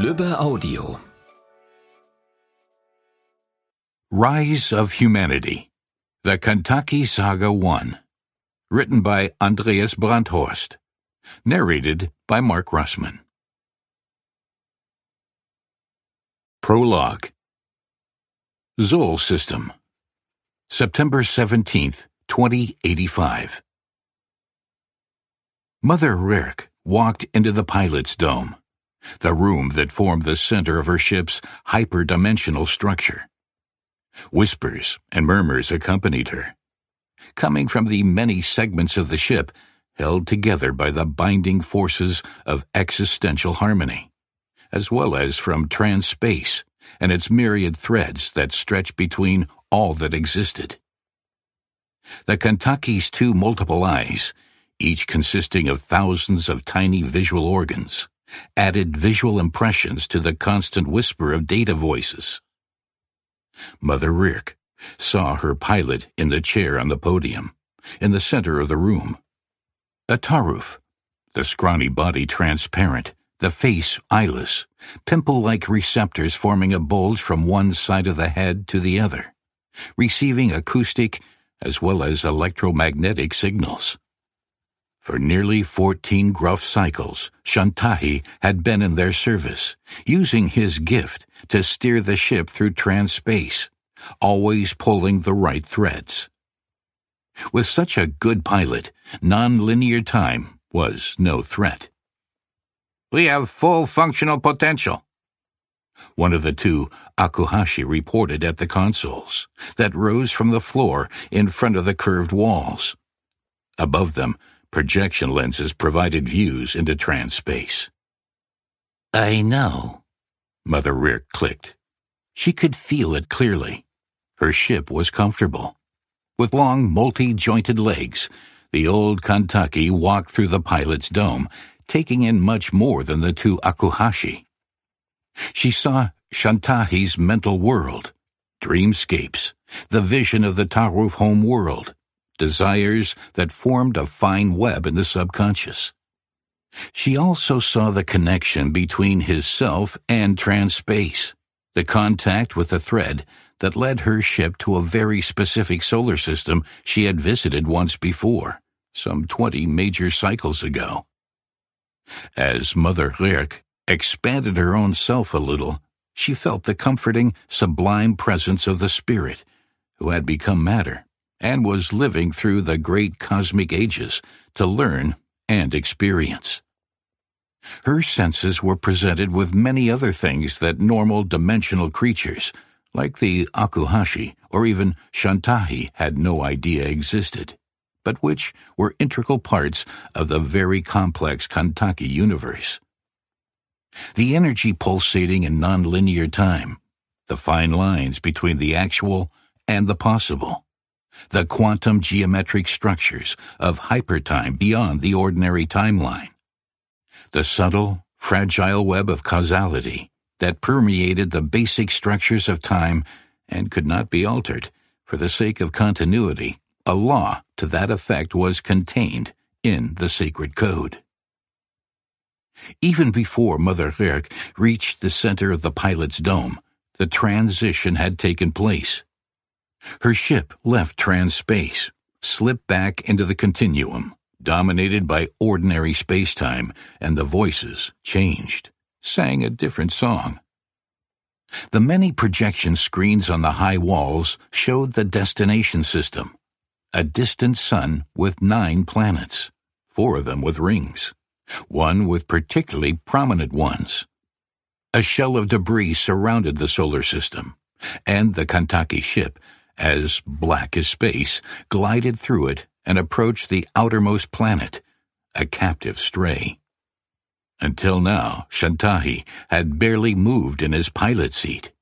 Lübbe Audio. Rise of Humanity. The Kantaki Saga 1. Written by Andreas Brandhorst. Narrated by Mark Russman. Prologue. Zol System. September 17th, 2085. Mother Rirk walked into the pilot's dome, the room that formed the center of her ship's hyperdimensional structure. Whispers and murmurs accompanied her, coming from the many segments of the ship held together by the binding forces of existential harmony, as well as from trans-space and its myriad threads that stretch between all that existed. The Kantaki's two multiple eyes, each consisting of thousands of tiny visual organs, added visual impressions to the constant whisper of data voices. Mother Rirk saw her pilot in the chair on the podium, in the center of the room. A Taruf, the scrawny body transparent, the face eyeless, pimple-like receptors forming a bulge from one side of the head to the other, receiving acoustic as well as electromagnetic signals. For nearly 14 gruff cycles, Kantaki had been in their service, using his gift to steer the ship through trans-space, always pulling the right threads. With such a good pilot, non-linear time was no threat. "We have full functional potential," one of the two Akuhashi reported at the consoles that rose from the floor in front of the curved walls. Above them, projection lenses provided views into trans-space. "I know," Mother Rirk clicked. She could feel it clearly. Her ship was comfortable. With long, multi-jointed legs, the old Kantaki walked through the pilot's dome, taking in much more than the two Akuhashi. She saw Kantaki's mental world, dreamscapes, the vision of the Taruf home world, desires that formed a fine web in the subconscious. She also saw the connection between his self and trans-space, the contact with the thread that led her ship to a very specific solar system she had visited once before, some 20 major cycles ago. As Mother Rirk expanded her own self a little, she felt the comforting, sublime presence of the spirit, who had become matter and was living through the great cosmic ages to learn and experience. Her senses were presented with many other things that normal dimensional creatures, like the Akuhashi or even Kantaki, had no idea existed, but which were integral parts of the very complex Kantaki universe. The energy pulsating in nonlinear time, the fine lines between the actual and the possible, the quantum geometric structures of hypertime beyond the ordinary timeline, the subtle, fragile web of causality that permeated the basic structures of time and could not be altered. For the sake of continuity, a law to that effect was contained in the sacred code. Even before Mother Rirk reached the center of the pilot's dome, the transition had taken place. Her ship left trans-space, slipped back into the continuum, dominated by ordinary space-time, and the voices changed, sang a different song. The many projection screens on the high walls showed the destination system, a distant sun with 9 planets, 4 of them with rings, one with particularly prominent ones. A shell of debris surrounded the solar system, and the Kantaki ship, as black as space, glided through it and approached the outermost planet, a captive stray. Until now, Kantaki had barely moved in his pilot seat,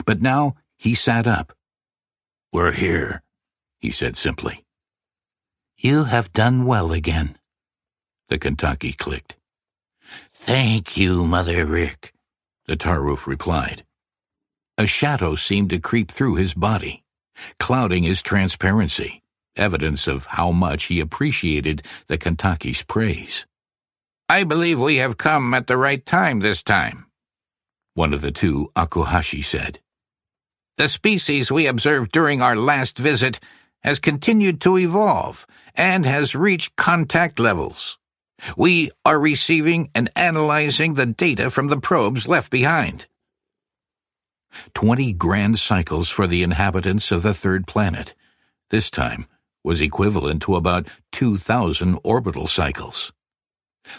but now he sat up. "We're here," he said simply. "You have done well again," the Kantaki clicked. "Thank you, Mother Rirk," the Taruf replied. A shadow seemed to creep through his body, clouding his transparency, evidence of how much he appreciated the Kantaki's praise. "I believe we have come at the right time this time." one of the two Akuhashi said. The species we observed during our last visit has continued to evolve and has reached contact levels. We are receiving and analyzing the data from the probes left behind. 20 grand cycles for the inhabitants of the third planet, this time, was equivalent to about 2,000 orbital cycles.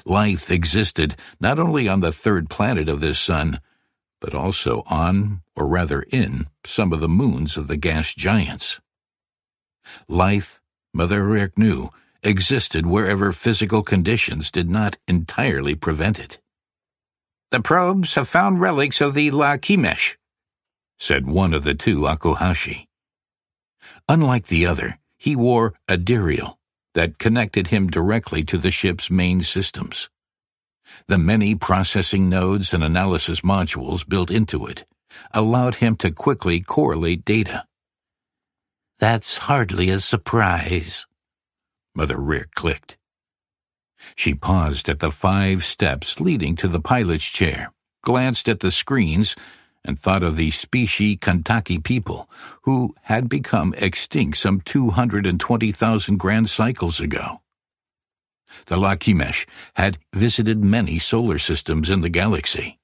Life existed not only on the third planet of this sun, but also on, or rather in, some of the moons of the gas giants. Life, Mother Rick knew, existed wherever physical conditions did not entirely prevent it. The probes have found relics of the La Kimesh, said one of the two Akuhashi. Unlike the other, he wore a dirial that connected him directly to the ship's main systems. The many processing nodes and analysis modules built into it allowed him to quickly correlate data. That's hardly a surprise, Mother Rick clicked. She paused at the 5 steps leading to the pilot's chair, glanced at the screens, and thought of the species Kantaki people who had become extinct some 220,000 grand cycles ago. The Lakimesh had visited many solar systems in the galaxy.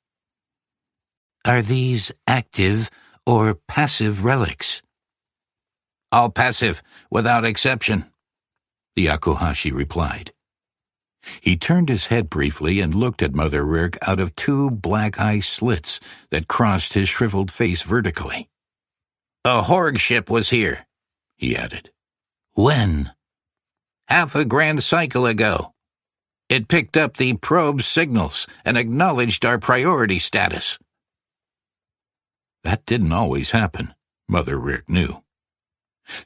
Are these active or passive relics? All passive, without exception, the Akuhashi replied. He turned his head briefly and looked at Mother Rirk out of 2 black eye slits that crossed his shriveled face vertically. A Horg ship was here, he added. When? Half a grand cycle ago. It picked up the probe's signals and acknowledged our priority status. That didn't always happen, Mother Rirk knew.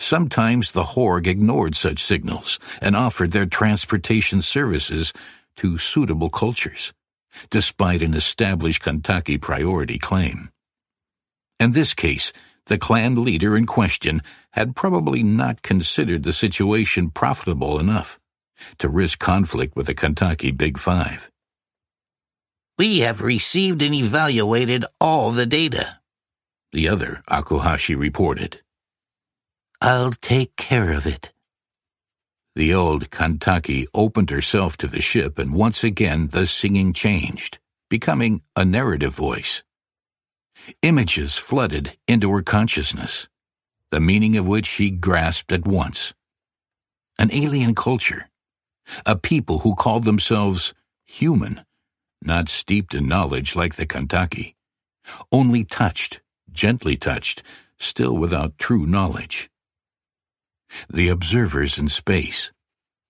Sometimes the Horg ignored such signals and offered their transportation services to suitable cultures, despite an established Kantaki priority claim. In this case, the clan leader in question had probably not considered the situation profitable enough to risk conflict with the Kantaki Big Five. We have received and evaluated all the data, the other Akuhashi reported. I'll take care of it. The old Kantaki opened herself to the ship, and once again the singing changed, becoming a narrative voice. Images flooded into her consciousness, the meaning of which she grasped at once. An alien culture, a people who called themselves human, not steeped in knowledge like the Kantaki, only touched, gently touched, still without true knowledge. The observers in space,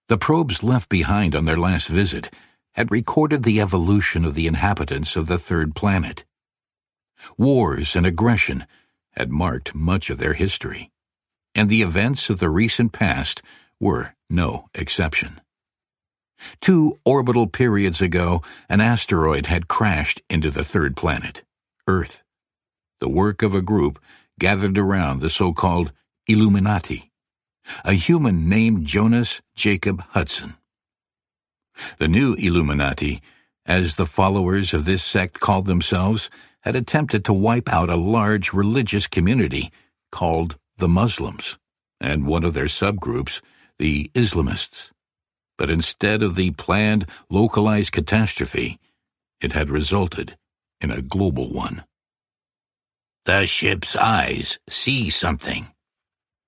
the probes left behind on their last visit, had recorded the evolution of the inhabitants of the third planet. Wars and aggression had marked much of their history, and the events of the recent past were no exception. 2 orbital periods ago, an asteroid had crashed into the third planet, Earth, the work of a group gathered around the so-called Illuminati, a human named Jonas Jacob Hudson. The new Illuminati, as the followers of this sect called themselves, had attempted to wipe out a large religious community called the Muslims, and one of their subgroups, the Islamists. But instead of the planned, localized catastrophe, it had resulted in a global one. The ship's eyes see something,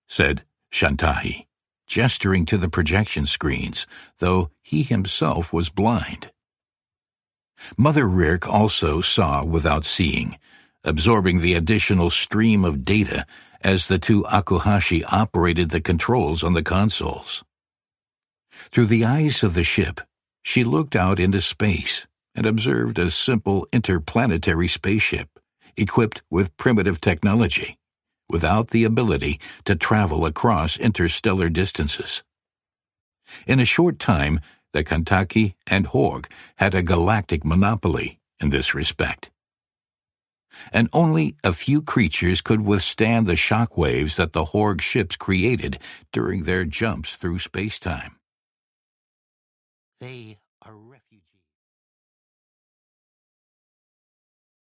said Shantahi, gesturing to the projection screens, though he himself was blind. Mother Rirk also saw without seeing, absorbing the additional stream of data as the 2 Akuhashi operated the controls on the consoles. Through the eyes of the ship, she looked out into space and observed a simple interplanetary spaceship equipped with primitive technology, without the ability to travel across interstellar distances. In a short time, the Kantaki and Horg had a galactic monopoly in this respect. And only a few creatures could withstand the shock waves that the Horg ships created during their jumps through space-time. They